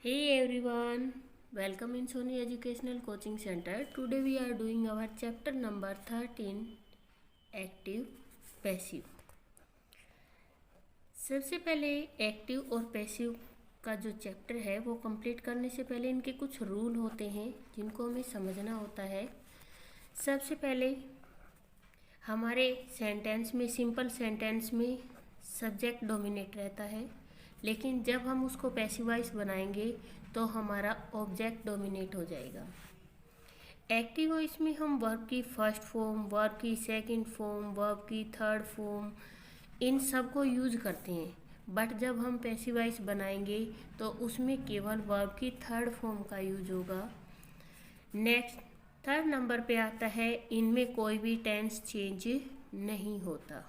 Hey everyone, welcome in Sony Educational Coaching Center. Today we are doing our chapter number 13 active passive. सबसे पहले active और passive का जो chapter है वो कंप्लीट करने से पहले इनके कुछ रूल होते हैं जिनको हमें समझना होता है। सबसे पहले हमारे सेंटेंस में, सिंपल सेंटेंस में सब्जेक्ट डोमिनेट रहता है, लेकिन जब हम उसको पैसिवाइज बनाएंगे तो हमारा ऑब्जेक्ट डोमिनेट हो जाएगा। एक्टिव वॉइस में हम वर्ब की फर्स्ट फॉर्म, वर्ब की सेकंड फॉर्म, वर्ब की थर्ड फॉर्म, इन सब को यूज करते हैं। बट जब हम पैसिवाइज बनाएंगे तो उसमें केवल वर्ब की थर्ड फॉर्म का यूज होगा। नेक्स्ट, थर्ड नंबर पे आता है, इनमें कोई भी टेंस चेंज नहीं होता।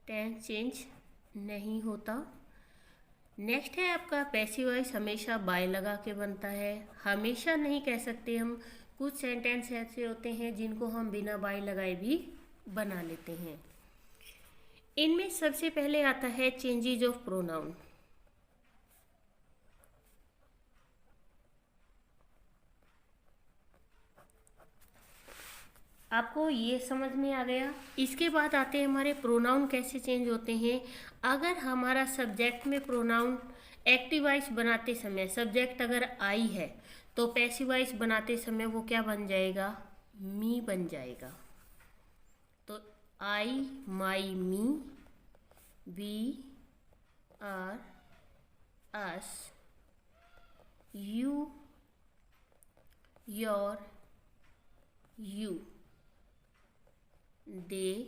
टेंस चेंज नहीं होता। नेक्स्ट है आपका पैसिव वॉइस हमेशा बाय लगा के बनता है। हमेशा नहीं कह सकते हम, कुछ सेंटेंस ऐसे होते हैं जिनको हम बिना बाय लगाए भी बना लेते हैं। इनमें सबसे पहले आता है चेंजेज ऑफ प्रोनाउन। आपको ये समझ में आ गया। इसके बाद आते हैं हमारे प्रोनाउन कैसे चेंज होते हैं। अगर हमारा सब्जेक्ट में प्रोनाउन एक्टिवाइज बनाते समय सब्जेक्ट अगर आई है तो पैसिवाइज बनाते समय वो क्या बन जाएगा? मी बन जाएगा। तो I, my, me, we, our, us, you, your, you, they,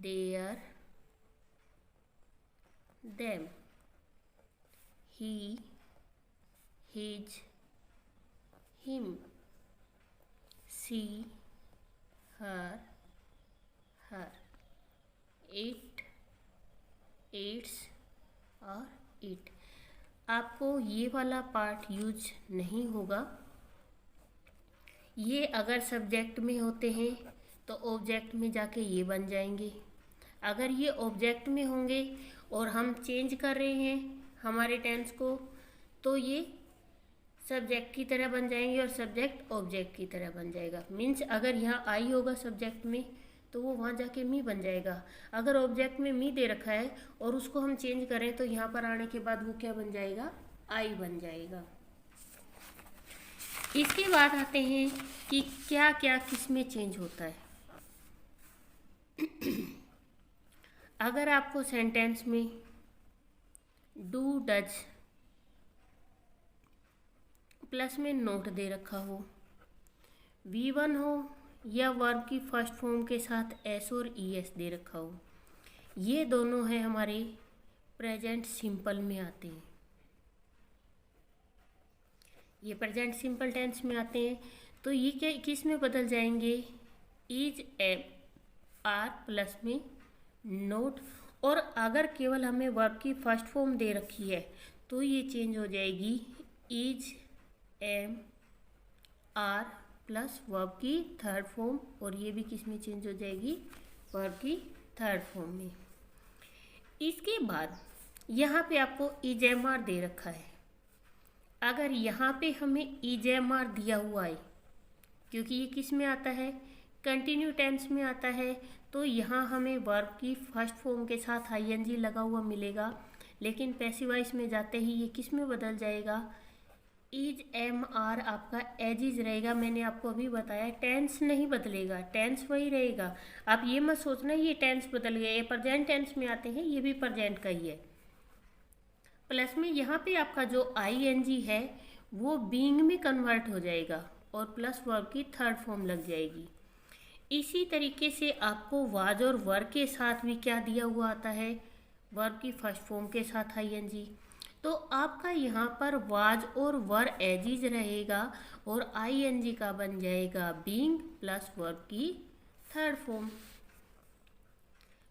their, them, he, his, him, she, her, it, its और it। आपको ये वाला पार्ट यूज नहीं होगा। ये अगर सब्जेक्ट में होते हैं तो ऑब्जेक्ट में जाके ये बन जाएंगे। अगर ये ऑब्जेक्ट में होंगे और हम चेंज कर रहे हैं हमारे टेंस को तो ये सब्जेक्ट की तरह बन जाएंगे और सब्जेक्ट ऑब्जेक्ट की तरह बन जाएगा। मीन्स अगर यहाँ आई होगा सब्जेक्ट में तो वो वहाँ जाके मी बन जाएगा। अगर ऑब्जेक्ट में मी दे रखा है और उसको हम चेंज करें तो यहाँ पर आने के बाद वो क्या बन जाएगा? आई बन जाएगा। इसके बाद आते हैं कि क्या क्या किस में चेंज होता है। अगर आपको सेंटेंस में डू, डज प्लस में नोट दे रखा हो, V1 हो या वर्ब की फर्स्ट फॉर्म के साथ एस और ES दे रखा हो, ये दोनों है हमारे प्रेजेंट सिंपल में आते हैं। ये प्रेजेंट सिंपल टेंस में आते हैं तो ये क्या किस में बदल जाएंगे? इज, एम, आर प्लस में नोट। और अगर केवल हमें वर्ब की फर्स्ट फॉर्म दे रखी है तो ये चेंज हो जाएगी is, am, are plus verb की थर्ड फॉर्म, और ये भी किस में चेंज हो जाएगी? वर्ब की थर्ड फॉर्म में। इसके बाद यहाँ पे आपको इज, एम, आर दे रखा है। अगर यहाँ पे हमें EJMR दिया हुआ है, क्योंकि ये किस में आता है? कंटिन्यू टेंस में आता है, तो यहाँ हमें वर्ब की फर्स्ट फॉर्म के साथ ING लगा हुआ मिलेगा। लेकिन पैसिवाइज में जाते ही ये किस में बदल जाएगा? इज, एम, आर आपका एज इज रहेगा। मैंने आपको अभी बताया टेंस नहीं बदलेगा, टेंस वही रहेगा। आप ये मत सोचना ये टेंस बदल गया। ये प्रेजेंट टेंस में आते हैं, ये भी प्रेजेंट का ही है। प्लस में यहाँ पे आपका जो ING है वो बीइंग में कन्वर्ट हो जाएगा और प्लस वर्ब की थर्ड फॉर्म लग जाएगी। इसी तरीके से आपको वाज और वर के साथ भी क्या दिया हुआ आता है? वर्ब की फर्स्ट फॉर्म के साथ ING। तो आपका यहाँ पर वाज और वर एजिज रहेगा और ING का बन जाएगा बीइंग प्लस वर्ब की थर्ड फॉर्म।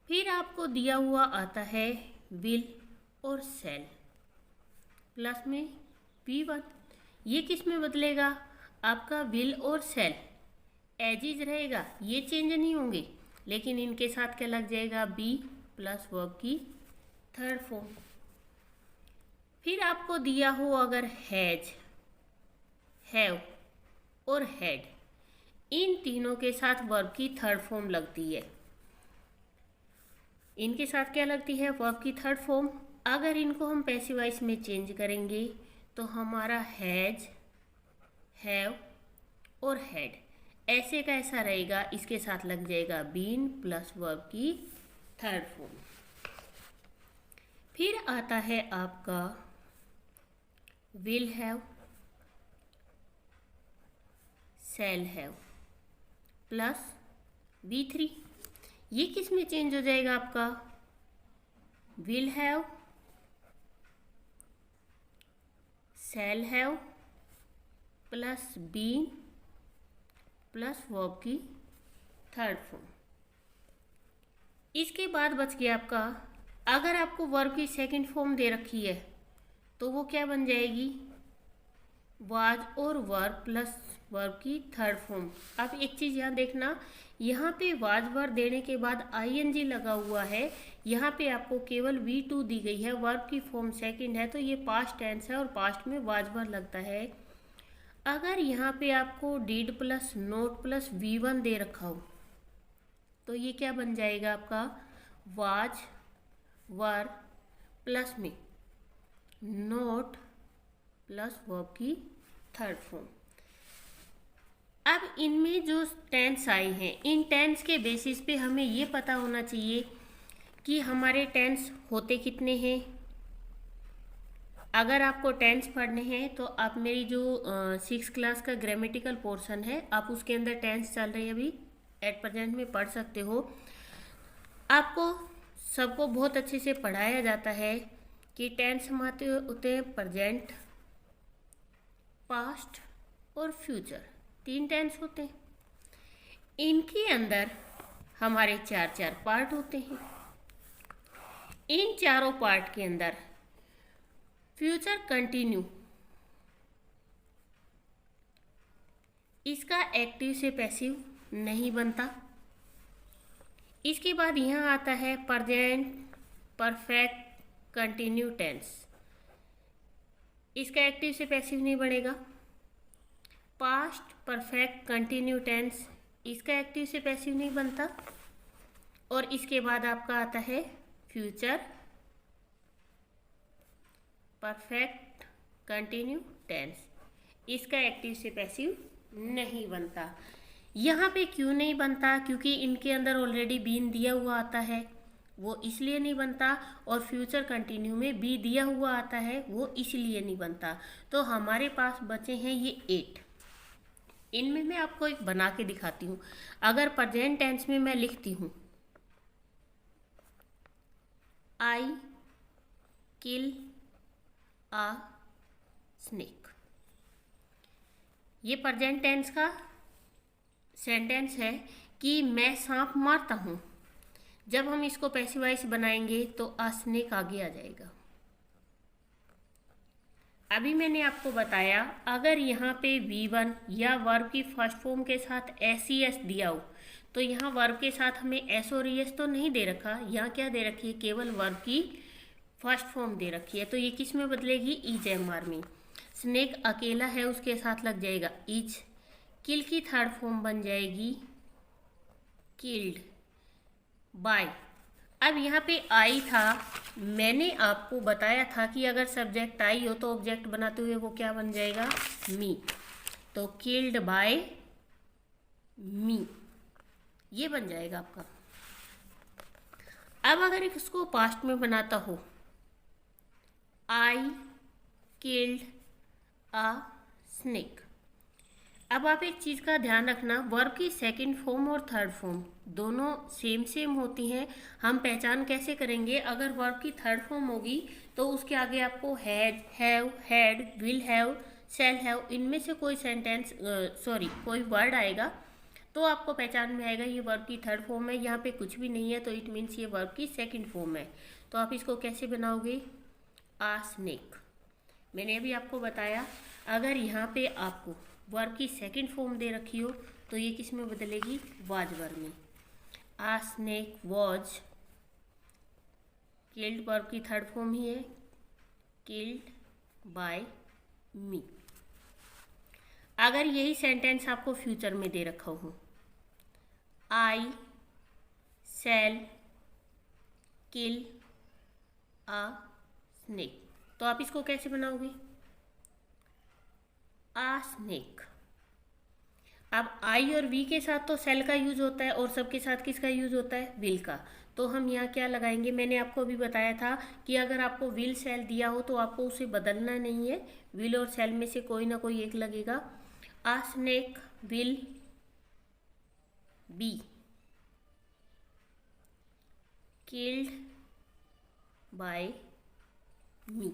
फिर आपको दिया हुआ आता है विल और सेल प्लस में V1। ये किस में बदलेगा? आपका विल और सेल एज इज रहेगा, ये चेंज नहीं होंगे, लेकिन इनके साथ क्या लग जाएगा? बी प्लस वर्ब की थर्ड फॉर्म। फिर आपको दिया हो अगर हैज, हैव और हैड, इन तीनों के साथ वर्ब की थर्ड फॉर्म लगती है। इनके साथ क्या लगती है? वर्ब की थर्ड फॉर्म। अगर इनको हम पैसिव वॉइस में चेंज करेंगे तो हमारा हैज, हैव और हैड ऐसे का ऐसा रहेगा, इसके साथ लग जाएगा बीन प्लस वर्ब की थर्ड फॉर्म। फिर आता है आपका will have, shall have plus V3। ये किस में चेंज हो जाएगा आपका? Will have, shall have plus been plus verb की थर्ड फॉर्म। इसके बाद बच गया आपका, अगर आपको वर्ब की सेकंड फॉर्म दे रखी है तो वो क्या बन जाएगी? वाज और वर्ब प्लस वर्ब की थर्ड फॉर्म। अब एक चीज़ यहाँ देखना, यहाँ पे वाज वर्ब देने के बाद ING लगा हुआ है, यहाँ पे आपको केवल V2 दी गई है, वर्ब की फॉर्म सेकंड है, तो ये पास्ट टेंस है और पास्ट में वाज वर्ब लगता है। अगर यहाँ पे आपको did plus note plus V1 दे रखा हो तो ये क्या बन जाएगा आपका? वाज वर्ब प्लस में नोट प्लस वर्ब की थर्ड फॉर्म। अब इनमें जो टेंस आए हैं, इन टेंस के बेसिस पे हमें ये पता होना चाहिए कि हमारे टेंस होते कितने हैं। अगर आपको टेंस पढ़ने हैं तो आप मेरी जो 6th क्लास का ग्रामेटिकल पोर्शन है, आप उसके अंदर टेंस चल रही है अभी एट प्रेजेंट में पढ़ सकते हो। आपको सबको बहुत अच्छे से पढ़ाया जाता है कि टेंस हमारे होते हैं प्रेजेंट, पास्ट और फ्यूचर, 3 टेंस होते हैं। इनके अंदर हमारे 4 पार्ट होते हैं। इन चारों पार्ट के अंदर फ्यूचर कंटिन्यू, इसका एक्टिव से पैसिव नहीं बनता। इसके बाद यहाँ आता है प्रेजेंट परफेक्ट कंटिन्यू टेंस, इसका एक्टिव से पैसिव नहीं बनेगा। पास्ट परफेक्ट कंटिन्यू टेंस, इसका एक्टिव से पैसिव नहीं बनता। और इसके बाद आपका आता है फ्यूचर परफेक्ट कंटिन्यू टेंस, इसका एक्टिव से पैसिव नहीं बनता। यहाँ पे क्यों नहीं बनता? क्योंकि इनके अंदर ऑलरेडी बीन दिया हुआ आता है, वो इसलिए नहीं बनता। और फ्यूचर कंटिन्यू में बी दिया हुआ आता है, वो इसलिए नहीं बनता। तो हमारे पास बचे हैं ये 8। इनमें मैं आपको एक बना के दिखाती हूँ। अगर प्रेजेंट टेंस में मैं लिखती हूँ आई किल आ स्नेक, ये प्रेजेंट टेंस का सेंटेंस है कि मैं सांप मारता हूँ। जब हम इसको पैसिव वॉइस बनाएंगे तो आ स्नेक आगे आ जाएगा। अभी मैंने आपको बताया, अगर यहाँ पे V1 या वर्ब की फर्स्ट फॉर्म के साथ SES दिया हो तो यहाँ वर्ब के साथ हमें S और ES तो नहीं दे रखा, यहाँ क्या दे रखी है? केवल वर्ब की फर्स्ट फॉर्म दे रखी है। तो ये किस में बदलेगी? EJMR में। स्नेक अकेला है, उसके साथ लग जाएगा इज। किल की थर्ड फॉर्म बन जाएगी किल्ड बाय। अब यहाँ पे आई था, मैंने आपको बताया था कि अगर सब्जेक्ट आई हो तो ऑब्जेक्ट बनाते हुए वो क्या बन जाएगा? मी। तो किल्ड बाय मी, ये बन जाएगा आपका। अब अगर इसको पास्ट में बनाता हो, आई किल्ड अ स्नेक। अब आप एक चीज़ का ध्यान रखना, वर्ब की सेकंड फॉर्म और थर्ड फॉर्म दोनों सेम होती हैं। हम पहचान कैसे करेंगे? अगर वर्ब की थर्ड फॉर्म होगी तो उसके आगे आपको had, have, had, will have, shall have, इनमें से कोई सेंटेंस कोई वर्ड आएगा तो आपको पहचान में आएगा ये वर्ब की थर्ड फॉर्म है। यहाँ पे कुछ भी नहीं है तो इट मीन्स ये वर्ब की सेकंड फॉर्म है। तो आप इसको कैसे बनाओगे? आ स्नेक। मैंने अभी आपको बताया, अगर यहाँ पे आपको वर्ब की सेकंड फॉर्म दे रखी हो तो ये किस में बदलेगी? वाज वर्ब में। आ स्नेक वॉज किल्ड वर्ब की थर्ड फॉर्म ही है, किल्ड बाय मी। अगर यही सेंटेंस आपको फ्यूचर में दे रखा हो, आई शैल किल अ स्नेक, तो आप इसको कैसे बनाओगे? आ स्नेक। अब आई और वी के साथ तो सेल का यूज होता है और सबके साथ किसका यूज होता है? विल का। तो हम यहाँ क्या लगाएंगे? मैंने आपको अभी बताया था कि अगर आपको विल सेल दिया हो तो आपको उसे बदलना नहीं है, विल और सेल में से कोई ना कोई एक लगेगा। A snake will be killed by me.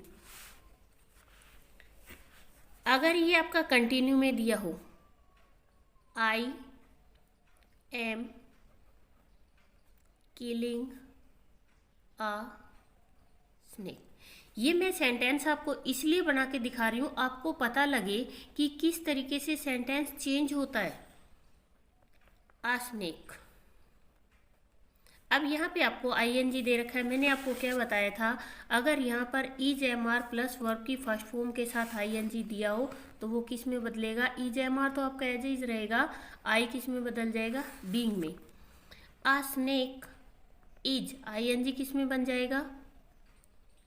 अगर ये आपका कंटिन्यू में दिया हो, I am killing a snake, ये मैं सेंटेंस आपको इसलिए बना के दिखा रही हूँ आपको पता लगे कि किस तरीके से सेंटेंस चेंज होता है। अ स्नेक। अब यहाँ पे आपको आईएनजी दे रखा है, मैंने आपको क्या बताया था, अगर यहाँ पर is am are plus verb की फर्स्ट फॉर्म के साथ आईएनजी दिया हो तो वो किस में बदलेगा? इज एम आर तो आपका एज इज रहेगा, आई किस में बदल जाएगा? बीइंग में। आ स्नेक इज आईएनजी किस में बन जाएगा?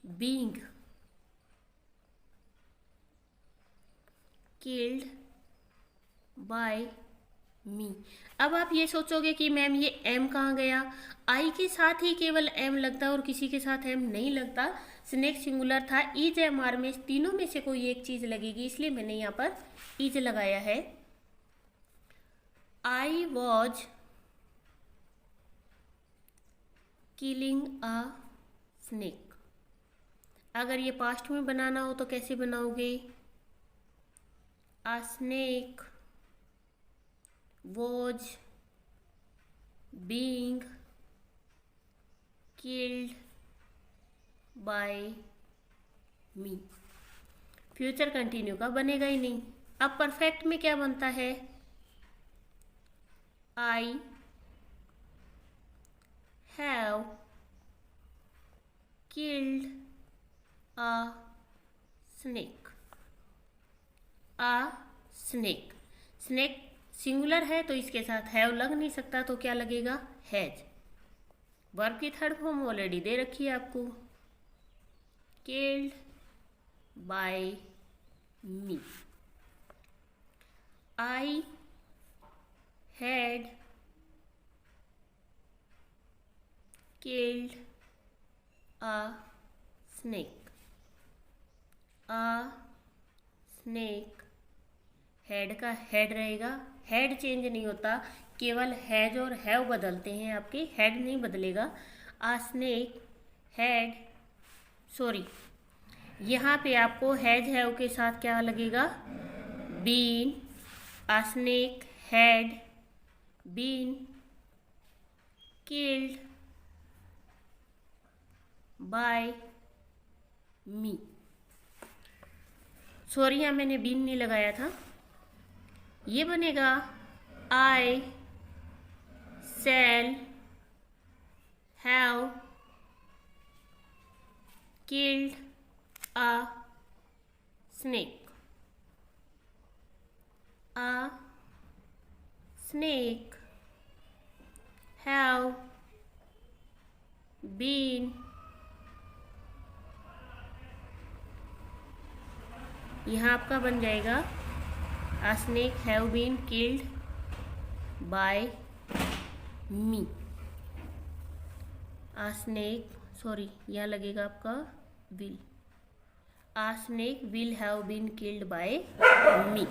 बीइंग। किल्ड बाय मी। अब आप ये सोचोगे कि मैम ये एम कहाँ गया? आई के साथ ही केवल एम लगता है और किसी के साथ एम नहीं लगता। स्नेक सिंगुलर था, इज एम आर में तीनों में से कोई एक चीज लगेगी, इसलिए मैंने यहाँ पर इज लगाया है। I was killing a snake. अगर ये पास्ट में बनाना हो तो कैसे बनाओगे? अ snake was being killed by me। Future continue का बनेगा ही नहीं। अब परफेक्ट में क्या बनता है? I have killed a snake. A snake, snake singular है तो इसके साथ हैव लग नहीं सकता, तो क्या लगेगा? हैज। वर्ब की थर्ड फॉर्म ऑलरेडी दे रखी है आपको, killed by me. I had killed a snake. A snake, head का हेड रहेगा, हेड चेंज नहीं होता, केवल हैज और हैव बदलते हैं, आपके हेड नहीं बदलेगा। आ स्नेक हैड, सॉरी यहाँ पे आपको हैज हैव के साथ क्या लगेगा? Been. A snake had been killed by me. Sorry यहाँ मैंने बीन नहीं लगाया था। ये बनेगा I shall have killed a snake. A snake have been, यहाँ आपका बन जाएगा A snake have been killed by me। A snake, sorry यहाँ लगेगा आपका will। A snake will have been killed by me।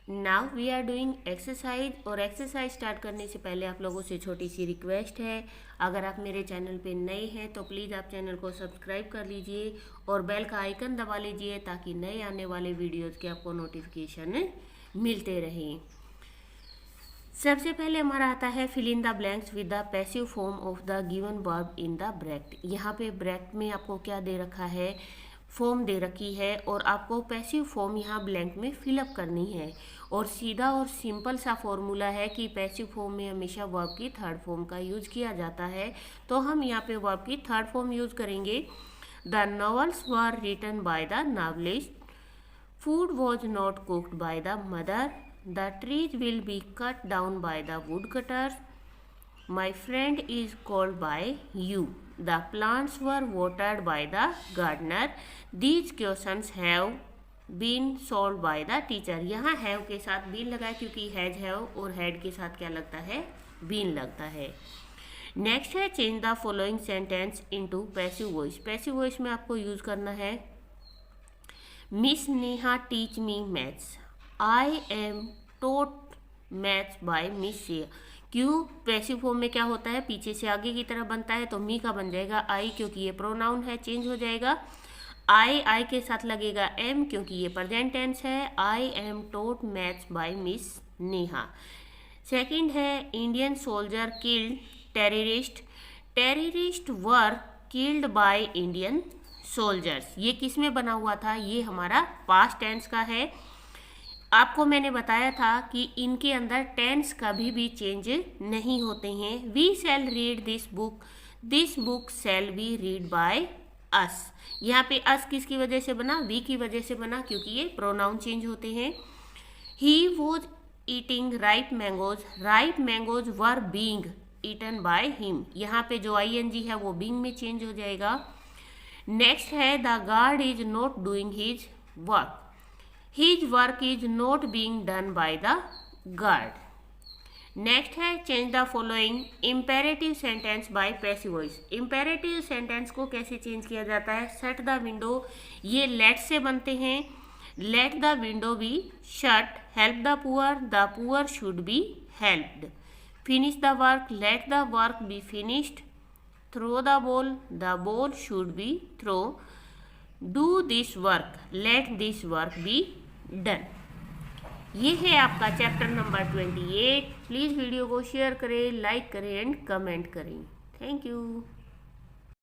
Now we are doing exercise, और exercise start करने से पहले आप लोगों से छोटी सी रिक्वेस्ट है, अगर आप मेरे चैनल पे नए हैं तो प्लीज़ आप चैनल को सब्सक्राइब कर लीजिए और बेल का आइकन दबा लीजिए ताकि नए आने वाले वीडियोज़ के आपको नोटिफिकेशन मिलते रहें। सबसे पहले हमारा आता है fill in the blanks with the passive form of the given verb in the bracket. यहाँ पे ब्रैकेट में आपको क्या दे रखा है? फॉर्म दे रखी है और आपको पैसिव फॉर्म यहाँ ब्लैंक में फिलअप करनी है। और सीधा और सिंपल सा फॉर्मूला है कि पैसिव फॉर्म में हमेशा वर्ब की थर्ड फॉर्म का यूज किया जाता है, तो हम यहाँ पे वर्ब की थर्ड फॉर्म यूज करेंगे। The novels were written by the novelist, food was not cooked by the mother, the trees will be cut down by the wood cutters, my friend is called by you, the plants were watered by the gardener, these questions have been solved by the teacher। यहाँ have के साथ been लगा है क्योंकि has have और had के साथ क्या लगता है, been लगता है। नेक्स्ट है change the following sentence into passive voice. Passive voice में आपको यूज करना है miss Neha teach me maths, I am taught maths by miss Siya. क्यों? पैसिव फॉर्म में क्या होता है, पीछे से आगे की तरफ बनता है, तो मी का बन जाएगा आई क्योंकि ये प्रोनाउन है, चेंज हो जाएगा। आई के साथ लगेगा एम क्योंकि ये प्रेजेंट टेंस है। I am taught maths by miss Neha. Second है Indian soldier killed terrorist, terrorist were killed by Indian soldiers. ये किस में बना हुआ था, ये हमारा पास्ट टेंस का है। आपको मैंने बताया था कि इनके अंदर टेंस कभी भी चेंज नहीं होते हैं। We shall read this book shall be read by us. यहाँ पे अस किसकी वजह से बना, वी की वजह से बना क्योंकि ये प्रोनाउन चेंज होते हैं। He was eating ripe mangoes were being eaten by him. यहाँ पे जो ING है वो बींग में चेंज हो जाएगा। नेक्स्ट है the guard is not doing his work, his work is not being done by the guard। Next है change the following imperative sentence by passive voice. Imperative sentence को कैसे change किया जाता है, शट द विंडो, ये let से बनते हैं, let the window be shut, help the poor should be helped, finish the work, let the work be finished, throw the ball should B throw, do this work, let this work be done. ये है आपका chapter number 28। Please video को share करें, like करें and comment करें। Thank you.